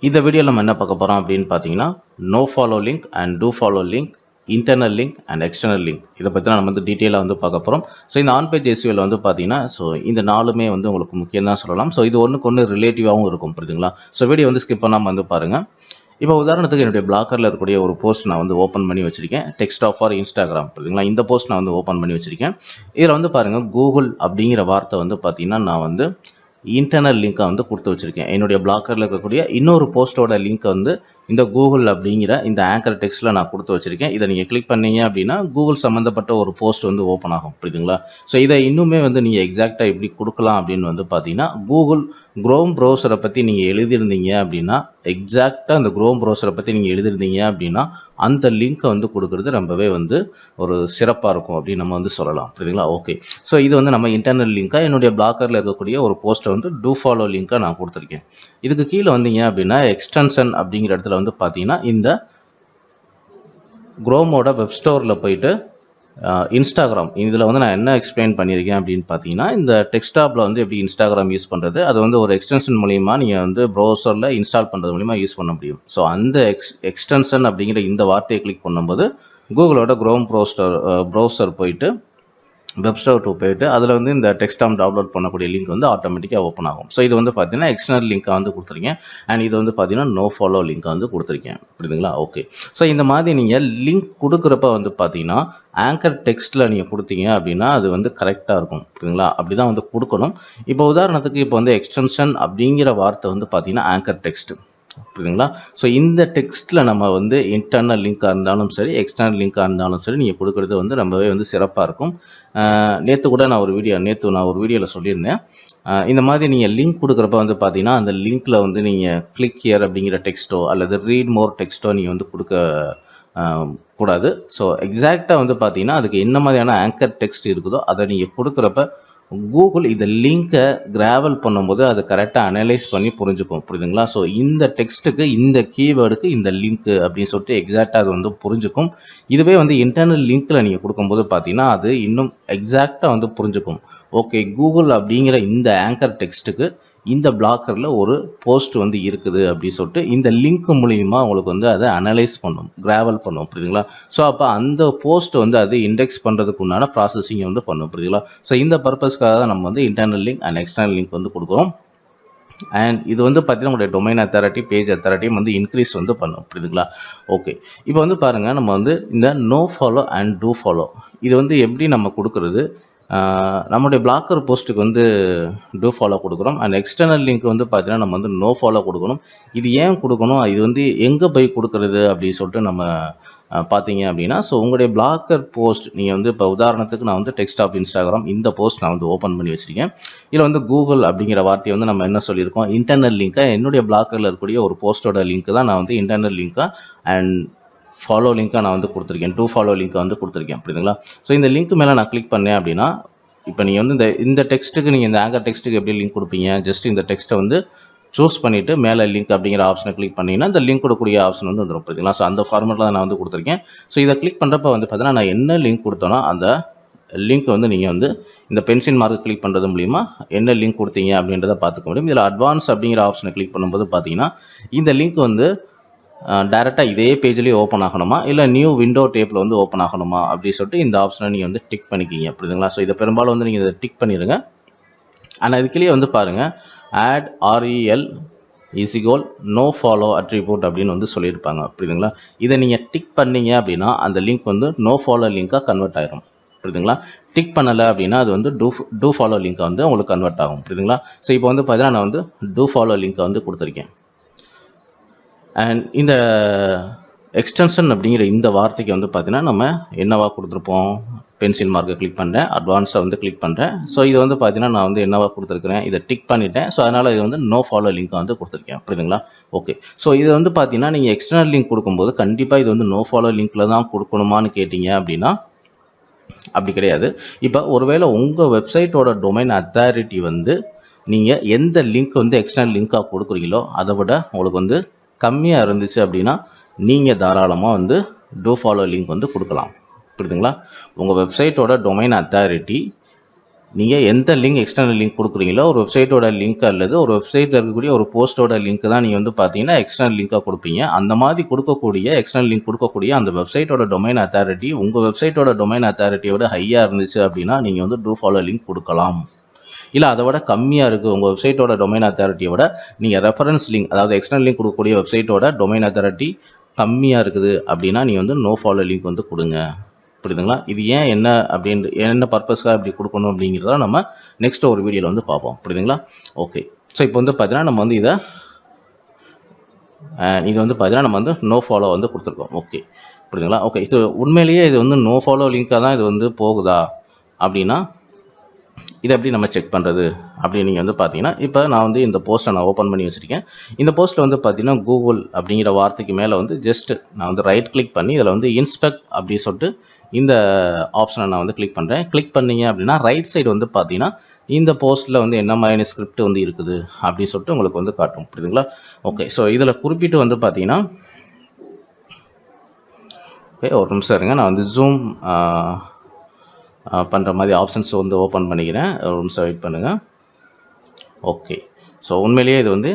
இந்த வீடியோவில் நம்ம என்ன பார்க்க போகிறோம் அப்படின்னு பார்த்தீங்கன்னா no follow link and do follow link, internal link and external link இதை பற்றி நம்ம வந்து டீட்டெயிலாக வந்து பார்க்க போகிறோம். ஸோ இந்த ஆன் பேஜ் எஸ்இஓவில் வந்து பார்த்தீங்கன்னா இந்த நாலுமே வந்து உங்களுக்கு முக்கியம் தான் சொல்லலாம். ஸோ இது ஒன்றுக்கு ஒன்று ரிலேட்டிவாகவும் இருக்கும், புரியுதுங்களா? ஸோ வீடியோ வந்து ஸ்கிப் பண்ணாமல் வந்து பாருங்கள். இப்போ உதாரணத்துக்கு என்னுடைய பிளாக்கரில் இருக்கக்கூடிய ஒரு போஸ்ட் நான் வந்து ஓப்பன் பண்ணி வச்சிருக்கேன். டெக்ஸ்ட் ஆஃப் ஃபார் இன்ஸ்டாகிராம், புரியுதுங்களா? இந்த போஸ்ட் நான் வந்து ஓப்பன் பண்ணி வச்சிருக்கேன். இதில் வந்து பாருங்கள், கூகுள் அப்படிங்கிற வார்த்தை வந்து பார்த்தீங்கன்னா நான் வந்து இன்டர்னல் லிங்க்கை வந்து கொடுத்து வச்சுருக்கேன். என்னுடைய பிளாக்கரில் இருக்கக்கூடிய இன்னொரு போஸ்ட்டோட லிங்க்கை வந்து இந்த கூகுள் அப்படிங்கிற இந்த ஆங்கர் டெக்ஸ்ட்டில் நான் கொடுத்து வச்சுருக்கேன். இதை நீங்கள் கிளிக் பண்ணீங்க அப்படின்னா கூகுள் சம்மந்தப்பட்ட ஒரு போஸ்ட் வந்து ஓப்பன் ஆகும், புரியுதுங்களா? ஸோ இதை இன்னுமே வந்து நீங்கள் எக்ஸாக்டாக எப்படி கொடுக்கலாம் அப்படின்னு வந்து பார்த்தீங்கன்னா, கூகுள் குரோம் ப்ரௌசரை பற்றி நீங்கள் எழுதியிருந்தீங்க அப்படின்னா, எக்ஸாக்டாக அந்த குரோம் ப்ரௌசரை பற்றி நீங்கள் எழுதியிருந்தீங்க அப்படின்னா அந்த லிங்க்கை வந்து கொடுக்குறது ரொம்பவே வந்து ஒரு சிறப்பாக இருக்கும் அப்படின்னு நம்ம வந்து சொல்லலாம், புரியுதுங்களா? ஓகே, ஸோ இது வந்து நம்ம இன்டர்னல் லிங்காக என்னுடைய பிளாக்கரில் இருக்கக்கூடிய ஒரு போஸ்ட்டை வந்து டூ ஃபாலோ லிங்காக நான் கொடுத்துருக்கேன். இதுக்கு கீழே வந்தீங்க அப்படின்னா எக்ஸ்டென்ஷன் அப்படிங்கிற இடத்துல வந்து பார்த்தீங்கன்னா இந்த குரோமோட வெப் ஸ்டோரில் போயிட்டு இன்ஸ்டாகிராம் இதில் வந்து நான் என்ன எக்ஸ்பிளைன் பண்ணியிருக்கேன் அப்படின்னு பார்த்தீங்கன்னா, இந்த டெக்ஸ்டாப்பில் வந்து எப்படி இன்ஸ்டாகிராம் யூஸ் பண்ணுறது, அது வந்து ஒரு எக்ஸ்டென்ஷன் மூலிமா நீங்கள் வந்து ப்ரௌசரில் இன்ஸ்டால் பண்ணுறது மூலிமா யூஸ் பண்ண முடியும். ஸோ அந்த எக்ஸ்டென்ஷன் அப்படிங்கிற இந்த வார்த்தையை கிளிக் பண்ணும்போது கூகுளோட குரோம் ப்ரௌசர் போயிட்டு வெப் ஸ்டோர் போயிட்டு அதில் வந்து இந்த டெக்ஸ்டாம் டவுன்லோட் பண்ணக்கூடிய லிங்க் வந்து ஆட்டோமேட்டிக்காக ஓப்பன் ஆகும். ஸோ இது வந்து பார்த்தீங்கன்னா எக்ஸ்டர்னல் லிங்காக வந்து கொடுத்துருக்கேன். அண்ட் இது வந்து பார்த்தீங்கன்னா நோ ஃபாலோ லிங்காக வந்து கொடுத்துருக்கேன், புரியுதுங்களா? ஓகே, ஸோ இந்த மாதிரி நீங்கள் லிங்க் கொடுக்குறப்ப வந்து பார்த்தீங்கன்னா ஆங்கர் டெக்ஸ்ட்டில் நீங்கள் கொடுத்தீங்க அப்படின்னா அது வந்து கரெக்டாக இருக்கும், புரியுதுங்களா? அப்படி தான் வந்து கொடுக்கணும். இப்போ உதாரணத்துக்கு இப்போ வந்து எக்ஸ்டென்ஷன் அப்படிங்கிற வார்த்தை வந்து பார்த்தீங்கன்னா ஆங்கர் டெக்ஸ்ட், புரியுதுங்களா? ஸோ இந்த டெக்ஸ்ட்டில் நம்ம வந்து இன்டர்னல் லிங்காக இருந்தாலும் சரி, எக்ஸ்டர்னல் லிங்காக இருந்தாலும் சரி, நீங்கள் கொடுக்குறது வந்து ரொம்பவே வந்து சிறப்பாக இருக்கும். நேற்று கூட நான் ஒரு வீடியோவில் சொல்லியிருந்தேன். இந்த மாதிரி நீங்கள் லிங்க் கொடுக்குறப்ப வந்து பார்த்தீங்கன்னா அந்த லிங்க்கில் வந்து நீங்கள் கிளிக் ஹியர் அப்படிங்கிற டெக்ஸ்ட்டோ அல்லது ரீட் மோர் டெக்ஸ்ட்டோ நீங்கள் வந்து கொடுக்க கூடாது. ஸோ எக்ஸாக்டாக வந்து பார்த்தீங்கன்னா அதுக்கு என்ன மாதிரியான ஆங்கர் டெக்ஸ்ட் இருக்குதோ அதை நீங்கள் கொடுக்குறப்ப கூகுள் இந்த லிங்க்கை கிராவல் பண்ணும்போது அதை கரெக்டாக அனலைஸ் பண்ணி புரிஞ்சுக்கும், புரியுதுங்களா? ஸோ இந்த டெக்ஸ்ட்டுக்கு இந்த கீவேர்டுக்கு இந்த லிங்க்கு அப்படின்னு சொல்லிட்டு எக்ஸாக்டாக அது வந்து புரிஞ்சுக்கும். இதுவே வந்து இன்டர்னல் லிங்க்கில் நீங்கள் கொடுக்கும்போது பார்த்தீங்கன்னா அது இன்னும் எக்ஸாக்டாக வந்து புரிஞ்சுக்கும். ஓகே, கூகுள் அப்படிங்கிற இந்த ஆங்கர் டெக்ஸ்ட்டுக்கு இந்த பிளாக்கரில் ஒரு போஸ்ட் வந்து இருக்குது அப்படின்னு சொல்லிட்டு இந்த லிங்க் மூலிமா உங்களுக்கு வந்து அதை அனலைஸ் பண்ணும், கிராவல் பண்ணும், புரியுதுங்களா? ஸோ அப்போ அந்த போஸ்ட் வந்து அது இண்டெக்ஸ் பண்ணுறதுக்கு உண்டான ப்ராசஸிங் வந்து பண்ணும், புரியுதுங்களா? ஸோ இந்த பர்பஸ்க்காக தான் நம்ம வந்து internal link and external link வந்து கொடுக்குறோம். அண்ட் இது வந்து பார்த்தீங்கன்னா உங்களுடைய டொமைன் அத்தாரிட்டி, பேஜ் அத்தாரிட்டியும் வந்து இன்க்ரீஸ் வந்து பண்ணும், புரியுதுங்களா? ஓகே, இப்போ வந்து பாருங்கள், நம்ம வந்து இந்த no follow and do follow இது வந்து எப்படி நம்ம கொடுக்குறது. நம்முடைய பிளாக்கர் போஸ்ட்டுக்கு வந்து டூ ஃபாலோ கொடுக்குறோம். அண்ட் எக்ஸ்டர்னல் லிங்க் வந்து பார்த்தீங்கன்னா நம்ம வந்து நோ ஃபாலோ கொடுக்கணும். இது ஏன் கொடுக்கணும், இது வந்து எங்கே போய் கொடுக்குறது அப்படின்னு சொல்லிட்டு நம்ம பார்த்தீங்க அப்படின்னா, ஸோ உங்களுடைய பிளாக்கர் போஸ்ட் நீங்கள் வந்து இப்போ உதாரணத்துக்கு நான் வந்து டெக்ஸ்ட் ஆஃப் இன்ஸ்டாகிராம் இந்த போஸ்ட் நான் வந்து ஓப்பன் பண்ணி வச்சுருக்கேன். இதில் வந்து கூகுள் அப்படிங்கிற வார்த்தையை வந்து நம்ம என்ன சொல்லியிருக்கோம், இன்டர்னல் லிங்காக என்னுடைய பிளாக்கரில் இருக்கக்கூடிய ஒரு போஸ்ட்டோட லிங்க் தான் நான் வந்து இன்டர்னல் லிங்காக அண்ட் ஃபாலோ லிங்காக நான் வந்து கொடுத்துருக்கேன், டூ ஃபாலோ லிங்காக வந்து கொடுத்துருக்கேன், புரியுதுங்களா? ஸோ இந்த லிங்க் மேலே நான் கிளிக் பண்ணேன் அப்படின்னா இப்போ நீங்கள் வந்து இந்த டெக்ஸ்ட்டுக்கு நீங்கள் இந்த ஆங்கர் டெக்ஸ்ட்டுக்கு எப்படி லிங்க் கொடுப்பீங்க, ஜஸ்ட் இந்த டெக்ஸ்ட்டை வந்து சூஸ் பண்ணிவிட்டு மேலே லிங்க் அப்படிங்கிற ஆப்ஷனை கிளிக் பண்ணிங்கன்னா இந்த லிங்க் கொடுக்கக்கூடிய ஆப்ஷன் வந்து வந்துடும், புரியுதுங்களா? ஸோ அந்த ஃபார்மெட்டில் தான் நான் வந்து கொடுத்துருக்கேன். ஸோ இதை கிளிக் பண்ணுறப்ப வந்து பார்த்தீங்கன்னா நான் என்ன லிங்க் கொடுத்தோன்னா அந்த லிங்க் வந்து நீங்கள் வந்து இந்த பென்சில் மார்க் கிளிக் பண்ணுறது மூலிமா என்ன லிங்க் கொடுத்தீங்க அப்படின்றத பார்த்துக்க முடியும். இதில் அட்வான்ஸ் அப்படிங்கிற ஆப்ஷனை கிளிக் பண்ணும்போது பார்த்தீங்கன்னா இந்த லிங்க் வந்து டேரெக்டாக இதே பேஜ்லேயே ஓப்பன் ஆகணுமா இல்லை நியூ விண்டோ டேப்பில் வந்து ஓப்பன் ஆகணுமா அப்படின்னு சொல்லிட்டு இந்த ஆப்ஷனை நீங்கள் வந்து டிக் பண்ணிக்கிங்க, புரியுதுங்களா? ஸோ இதை பெரும்பாலும் வந்து நீங்கள் இதை டிக் பண்ணிடுங்க. ஆனால் இதுக்குள்ளேயே வந்து பாருங்கள் add REL no follow attribute அப்படின்னு வந்து சொல்லியிருப்பாங்க, புரியுதுங்களா? இதை நீங்கள் டிக் பண்ணீங்க அப்படின்னா அந்த லிங்க் வந்து நோ ஃபாலோ லிங்காக கன்வெர்ட் ஆகிரும், புரியுதுங்களா? டிக் பண்ணலை அப்படின்னா அது வந்து டூ ஃபாலோ லிங்காக வந்து உங்களுக்கு கன்வெர்ட் ஆகும், புரியுதுங்களா? ஸோ இப்போ வந்து பார்த்தீங்கன்னா நான் வந்து டூ ஃபாலோ லிங்காக வந்து கொடுத்துருக்கேன். அண்ட் இந்த எக்ஸ்டென்ஷன் அப்படிங்கிற இந்த வார்த்தைக்கு வந்து பார்த்தீங்கன்னா நம்ம என்னவா கொடுத்துருப்போம், பென்சில் மார்க்கை கிளிக் பண்ணுறேன், அட்வான்ஸாக வந்து கிளிக் பண்ணுறேன். ஸோ இது வந்து பார்த்தீங்கன்னா நான் வந்து என்னவா கொடுத்துருக்குறேன், இதை டிக் பண்ணிட்டேன். ஸோ அதனால் இது வந்து நோ ஃபாலோ லிங்காக வந்து கொடுத்துருக்கேன், புரியுதுங்களா? ஓகே, ஸோ இது வந்து பார்த்தீங்கன்னா நீங்கள் எக்ஸ்டர்னல் லிங்க் கொடுக்கும்போது கண்டிப்பாக இது வந்து நோ ஃபாலோ லிங்க்கில் தான் கொடுக்கணுமான்னு கேட்டிங்க அப்படின்னா அப்படி கிடையாது. இப்போ ஒருவேளை உங்கள் வெப்சைட்டோட டொமைன் அத்தாரிட்டி வந்து நீங்கள் எந்த லிங்க் வந்து எக்ஸ்டர்னல் லிங்காக கொடுக்குறீங்களோ அதை விட உங்களுக்கு வந்து கம்மியாக இருந்துச்சு அப்படின்னா நீங்கள் தாராளமாக வந்து டூ ஃபாலோ லிங்க் வந்து கொடுக்கலாம், புரியுதுங்களா? உங்கள் வெப்சைட்டோட டொமைன் அத்தாரிட்டி நீங்கள் எந்த லிங்க் எக்ஸ்டர்னல் லிங்க் கொடுக்குறீங்களோ ஒரு வெப்சைட்டோட லிங்க் அல்லது ஒரு வெப்சைட்டில் இருக்கக்கூடிய ஒரு போஸ்ட்டோட லிங்க் தான் நீங்கள் வந்து பார்த்தீங்கன்னா எக்ஸ்டர்னல் லிங்காக கொடுப்பீங்க. அந்த மாதிரி கொடுக்கக்கூடிய எக்ஸ்டர்னல் லிங்க் கொடுக்கக்கூடிய அந்த வெப்சைட்டோட டொமைன் அத்தாரிட்டி உங்கள் வெப்சைட்டோட டொமைன் அத்தாரிட்டியோட ஹையாக இருந்துச்சு அப்படின்னா நீங்கள் வந்து டூ ஃபாலோ லிங்க் கொடுக்கலாம். இல்லை அதை விட கம்மியாக இருக்குது உங்கள் வெப்சைட்டோட டொமைன் அத்தாரிட்டியோட நீங்கள் ரெஃபரன்ஸ் லிங்க் அதாவது எக்ஸ்டர்னல் லிங்க் கொடுக்கக்கூடிய வெப்சைட்டோட டொமைன் அத்தாரிட்டி கம்மியாக இருக்குது அப்படின்னா நீங்கள் வந்து நோ ஃபாலோ லிங்க் வந்து கொடுங்க. புரியுதுங்களா? இது ஏன் என்ன அப்படின்ட்டு என்ன பர்பஸ்க்காக இப்படி கொடுக்கணும் அப்படிங்கிறத நம்ம நெக்ஸ்ட் ஒரு வீடியோவில் வந்து பார்ப்போம். புரியுதுங்களா? ஓகே. ஸோ இப்போ வந்து பார்த்தீங்கன்னா நம்ம வந்து இது வந்து பார்த்தீங்கன்னா நம்ம வந்து நோ ஃபாலோ வந்து கொடுத்துருக்கோம். ஓகே, புரியுதுங்களா? ஓகே. ஸோ உண்மையிலேயே இது வந்து நோ ஃபாலோ லிங்காக தான் இது வந்து போகுதா அப்படின்னா இதை எப்படி நம்ம செக் பண்ணுறது அப்படின்னு நீங்கள் வந்து பார்த்தீங்கன்னா, இப்போ நான் வந்து இந்த போஸ்ட்டை நான் ஓப்பன் பண்ணி வச்சுருக்கேன். இந்த போஸ்ட்டில் வந்து பார்த்தீங்கன்னா கூகுள் அப்படிங்கிற வார்த்தைக்கு மேலே வந்து ஜஸ்ட் நான் வந்து ரைட் கிளிக் பண்ணி இதில் வந்து இன்ஸ்பெக்ட் அப்படின்னு சொல்லிட்டு இந்த ஆப்ஷனை நான் வந்து கிளிக் பண்ணுறேன். கிளிக் பண்ணிங்க அப்படின்னா ரைட் சைடு வந்து பார்த்தீங்கன்னா இந்த போஸ்ட்டில் வந்து என்ன மாதிரியான ஸ்கிரிப்ட் வந்து இருக்குது அப்படின்னு சொல்லிட்டு உங்களுக்கு வந்து காட்டும். புரியுதுங்களா? ஓகே. ஸோ இதில் குறிப்பிட்டு வந்து பார்த்தீங்கன்னா ஓகே ஒரு நிமிஷம் இருங்க, நான் வந்து ஜூம் பண்ணுற மாதிரி ஆப்ஷன்ஸ் வந்து ஓப்பன் பண்ணிக்கிறேன். ஒரு நிமிஷம் வெயிட் பண்ணுங்கள். ஓகே. ஸோ உண்மையிலேயே இது வந்து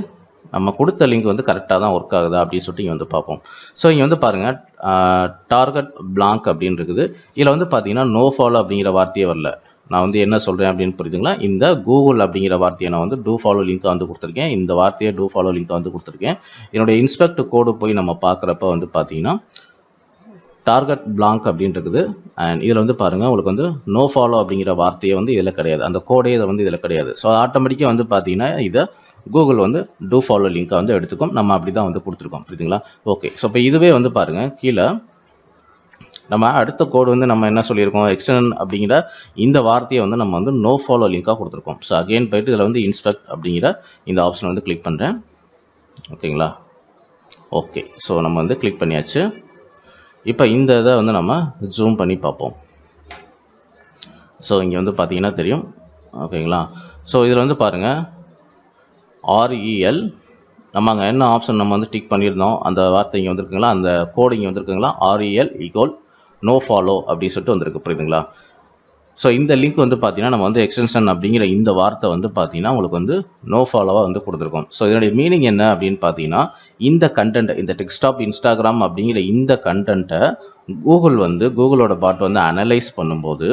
நம்ம கொடுத்த லிங்க் வந்து கரெக்டாக தான் ஒர்க் ஆகுதா அப்படின்னு சொல்லிட்டு இங்கே வந்து பார்ப்போம். ஸோ இங்கே வந்து பாருங்கள் டார்கெட் பிளாங்க் அப்படின்னு இருக்குது. இதில் வந்து பார்த்தீங்கன்னா நோ ஃபாலோ அப்படிங்கிற வார்த்தையே வரல. நான் வந்து என்ன சொல்கிறேன் அப்படின்னு புரியுதுங்களா? இந்த கூகுள் அப்படிங்கிற வார்த்தையை நான் வந்து டூ ஃபாலோ லிங்காக வந்து கொடுத்துருக்கேன். இந்த வார்த்தையை டூ ஃபாலோ லிங்காக வந்து கொடுத்துருக்கேன். என்னுடைய இன்ஸ்பெக்ட் கோடு போய் நம்ம பார்க்குறப்ப வந்து பார்த்தீங்கன்னா டார்கெட் பிளாங்க் அப்படின்னு இருக்குது. அண்ட் இதில் வந்து பாருங்கள் உங்களுக்கு வந்து நோ ஃபாலோ அப்படிங்கிற வார்த்தையே வந்து இதில் கிடையாது, அந்த கோடே இதை வந்து இதில் கிடையாது. ஸோ ஆட்டோமேட்டிக்காக வந்து பார்த்தீங்கன்னா இதை கூகுள் வந்து டூ ஃபாலோ லிங்காக வந்து எடுத்துக்கும். நம்ம அப்படி தான் வந்து கொடுத்துருக்கோம். புரியுதுங்களா? ஓகே. ஸோ இப்போ இதுவே வந்து பாருங்கள் கீழே நம்ம அடுத்த கோடு வந்து நம்ம என்ன சொல்லியிருக்கோம், எக்ஸ்டர்னல் அப்படிங்கிற இந்த வார்த்தையை வந்து நம்ம வந்து நோ ஃபாலோ லிங்காக கொடுத்துருக்கோம். ஸோ அகெயின் போய்ட்டு இதில் வந்து இன்ஸ்பெக்ட் அப்படிங்கிற இந்த ஆப்ஷனை வந்து கிளிக் பண்ணுறேன். ஓகேங்களா? ஓகே. ஸோ நம்ம வந்து கிளிக் பண்ணியாச்சு. இப்போ இந்த இதை வந்து நம்ம ஜூம் பண்ணி பார்ப்போம். ஸோ இங்கே வந்து பார்த்தீங்கன்னா தெரியும். ஓகேங்களா? ஸோ இதில் வந்து பாருங்கள் ஆர்இஎல் நம்ம அங்கே என்ன ஆப்ஷன் நம்ம வந்து டிக் பண்ணியிருந்தோம் அந்த வார்த்தை இங்கே வந்துருக்குங்களா, அந்த கோடு இங்கே வந்துருக்குங்களா, ஆர்இஎல் ஈக்குவல் நோ ஃபாலோ அப்படின்னு சொல்லிட்டு வந்திருக்கு. புரியுதுங்களா? ஸோ இந்த லிங்க் வந்து பார்த்தீங்கன்னா நம்ம வந்து எக்ஸ்டென்ஷன் அப்படிங்கிற இந்த வார்த்தை வந்து பார்த்தீங்கன்னா உங்களுக்கு வந்து நோ ஃபாலோவாக வந்து கொடுத்துருக்கோம். ஸோ இதனுடைய மீனிங் என்ன அப்படின்னு பார்த்தீங்கன்னா இந்த கண்டென்ட் இந்த டெஸ்க்டாப் இன்ஸ்டாகிராம் அப்படிங்கிற இந்த கண்டென்ட்டை கூகுளோட பாட் வந்து அனலைஸ் பண்ணும்போது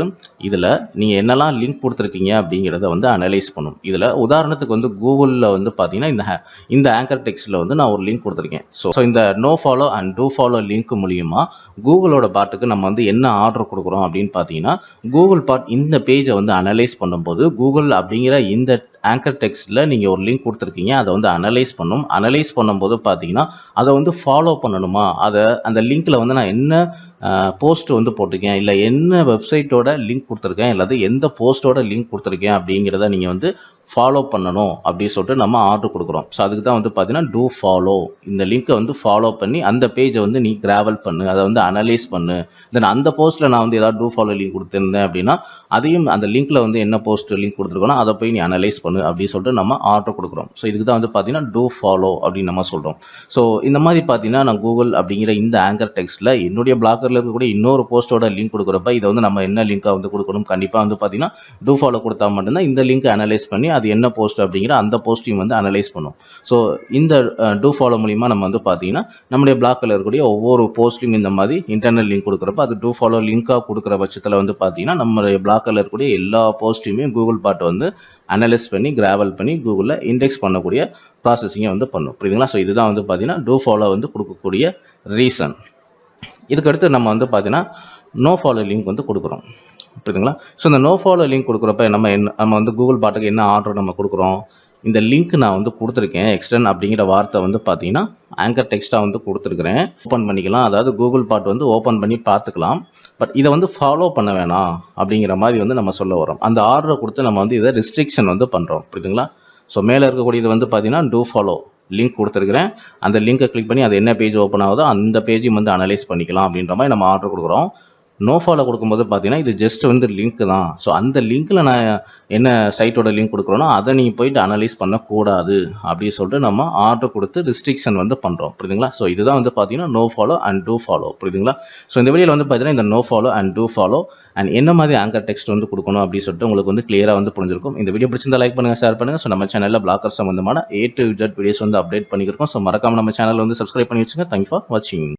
இதில் நீங்கள் என்னெல்லாம் லிங்க் கொடுத்துருக்கீங்க அப்படிங்கிறத வந்து அனலைஸ் பண்ணும். இதில் உதாரணத்துக்கு வந்து கூகுளில் வந்து பார்த்தீங்கன்னா இந்த ஆங்கர் டெக்ஸ்ட்டில் வந்து நான் ஒரு லிங்க் கொடுத்துருக்கேன். ஸோ இந்த no follow and do follow link மூலியமாக கூகுளோட பாட்டுக்கு நம்ம வந்து என்ன ஆர்டர் கொடுக்குறோம் அப்படின்னு பார்த்தீங்கன்னா கூகுள் பாட் இந்த பேஜை வந்து அனலைஸ் பண்ணும்போது கூகுள் அப்படிங்கிற இந்த ஆங்கர் டெக்ஸ்ட்டில் நீங்கள் ஒரு லிங்க் கொடுத்துருக்கீங்க, அதை வந்து அனலைஸ் பண்ணும். அனலைஸ் பண்ணும்போது பார்த்தீங்கன்னா அதை வந்து ஃபாலோ பண்ணணுமா, அந்த லிங்க்கில் வந்து நான் என்ன போஸ்ட் வந்து போட்டிருக்கேன், இல்லை என்ன வெப்சைட்டோட லிங்க் கொடுத்துருக்கேன், இல்லாத எந்த போஸ்ட்டோட லிங்க் கொடுத்துருக்கேன் அப்படிங்கிறத நீங்கள் வந்து ஃபாலோ பண்ணணும் அப்படின்னு சொல்லிட்டு நம்ம ஆர்டர் கொடுக்குறோம். ஸோ அதுக்கு தான் வந்து பார்த்தீங்கன்னா டூ ஃபாலோ. இந்த லிங்க்கை வந்து ஃபாலோ பண்ணி அந்த பேஜை வந்து நீ கிராவல் பண்ணு, அதை வந்து அனலைஸ் பண்ணு. தென் அந்த போஸ்ட்டில் நான் வந்து ஏதாவது டூ ஃபாலோ லிங்க் கொடுத்துருந்தேன் அப்படின்னா அதையும் அந்த லிங்க்கில் வந்து என்ன போஸ்ட் லிங்க் கொடுத்துருக்கோன்னா அதை போய் நீ அனலைஸ் பண்ணு அப்படின்னு சொல்லிட்டு நம்ம ஆர்டர் கொடுக்குறோம். ஸோ இதுக்கு தான் வந்து பார்த்தீங்கன்னா டூ ஃபாலோ அப்படின்னு நம்ம சொல்கிறோம். ஸோ இந்த மாதிரி பார்த்தீங்கன்னா நான் கூகுள் அப்படிங்கிற இந்த ஆங்கர் டெக்ஸ்ட்டில் என்னுடைய பிளாக்கரில் இருக்கக்கூடிய இன்னொரு போஸ்ட்டோட லிங்க் கொடுக்குறப்ப இதை வந்து நம்ம என்ன லிங்காக வந்து கொடுக்கணும், கண்டிப்பாக வந்து பார்த்தீங்கன்னா டூ ஃபாலோ கொடுத்தா மட்டும்தான் இந்த லிங்க்கை அனலைஸ் பண்ணி அது என்ன போஸ்ட் அப்படிங்கிற அந்த போஸ்ட்டையும் வந்து அனலைஸ் பண்ணும். ஸோ இந்த டூ ஃபாலோ மூலிமா நம்ம வந்து பார்த்தீங்கன்னா நம்முடைய பிளாக்கில் இருக்கக்கூடிய ஒவ்வொரு போஸ்ட்லையும் இந்த மாதிரி இன்டர்னல் லிங்க் கொடுக்குறப்ப அது டூ ஃபாலோ லிங்காக கொடுக்குற பட்சத்தில் வந்து பார்த்தீங்கன்னா நம்மளுடைய பிளாக்கில் இருக்கக்கூடிய எல்லா போஸ்ட்டையுமே கூகுள் பாட் வந்து அனலைஸ் பண்ணி கிராவல் பண்ணி கூகுளில் இண்டெக்ஸ் பண்ணக்கூடிய ப்ராசஸிங்கை வந்து பண்ணும். புரியுதுங்களா? ஸோ இதுதான் வந்து பார்த்தீங்கன்னா டூ ஃபாலோ வந்து கொடுக்கக்கூடிய ரீசன். இதுக்கடுத்து நம்ம வந்து பார்த்தீங்கன்னா நோ ஃபாலோ லிங்க் வந்து கொடுக்குறோம். புரியுதுங்களா? ஸோ இந்த நோ ஃபாலோ லிங்க் கொடுக்குறப்ப நம்ம வந்து கூகுள் பாட்டுக்கு என்ன ஆர்டர் நம்ம கொடுக்குறோம், இந்த லிங்க் நான் வந்து கொடுத்துருக்கேன் எக்ஸ்டர்ன் அப்படிங்கிற வார்த்தை வந்து பார்த்தீங்கன்னா ஆங்கர் டெக்ஸ்ட்டாக வந்து கொடுத்துருக்குறேன். ஓப்பன் பண்ணிக்கலாம், அதாவது கூகுள் பாட் வந்து ஓப்பன் பண்ணி பார்த்துக்கலாம். பட் இதை வந்து ஃபாலோ பண்ண வேணாம் அப்படிங்கிற மாதிரி வந்து நம்ம சொல்ல வரோம். அந்த ஆர்டரை கொடுத்து நம்ம வந்து இதை ரெஸ்ட்ரிக்ஷன் வந்து பண்ணுறோம். புரியுதுங்களா? ஸோ மேலே இருக்கக்கூடியது வந்து பார்த்தீங்கன்னா டூ ஃபாலோ லிங்க் கொடுத்துருக்குறேன், அந்த லிங்கை கிளிக் பண்ணி அது என்ன பேஜ் ஓப்பன் ஆகுதோ அந்த பேஜையும் வந்து அனலைஸ் பண்ணிக்கலாம் அப்படின்ற மாதிரி நம்ம ஆர்டர் கொடுக்குறோம். நோ ஃபாலோ கொடுக்கும்போது பார்த்தீங்கன்னா இது ஜஸ்ட் வந்து லிங்க் தான். ஸோ அந்த லிங்க்கில் நான் என்ன சைட்டோட லிங்க் கொடுக்குறோனோ அதை நீங்கள் போயிட்டு அனலைஸ் பண்ணக்கூடாது அப்படின்னு சொல்லிட்டு நம்ம ஆர்டர் கொடுத்து ரிஸ்ட்ரிக்ஷன் வந்து பண்ணுறோம். புரியுதுங்களா? ஸோ இதுதான் வந்து பார்த்தீங்கன்னா no follow and do follow. புரியுதுங்களா? ஸோ இந்த வீடியோவில் வந்து பார்த்தீங்கன்னா இந்த no follow and do follow and என்ன மாதிரி ஆங்கர் டெக்ஸ்ட் வந்து கொடுக்கணும் அப்படின்னு சொல்லிட்டு உங்களுக்கு வந்து கிளியராக வந்து புரிஞ்சிருக்கும். இந்த வீடியோ பிடிச்சிருந்தா லைக் பண்ணுங்கள், ஷேர் பண்ணுங்கள். ஸோ நம்ம சேனலில் பிளாக்கர் சம்பந்தமான A to Z வீடியோஸ் வந்து அப்டேட் பண்ணியிருக்கோம். ஸோ மறக்காம நம்ம சேனல் வந்து சப்ஸ்கிரைப் பண்ணி வச்சுங்க. தேங்க்யூ ஃபார் வாட்சிங்.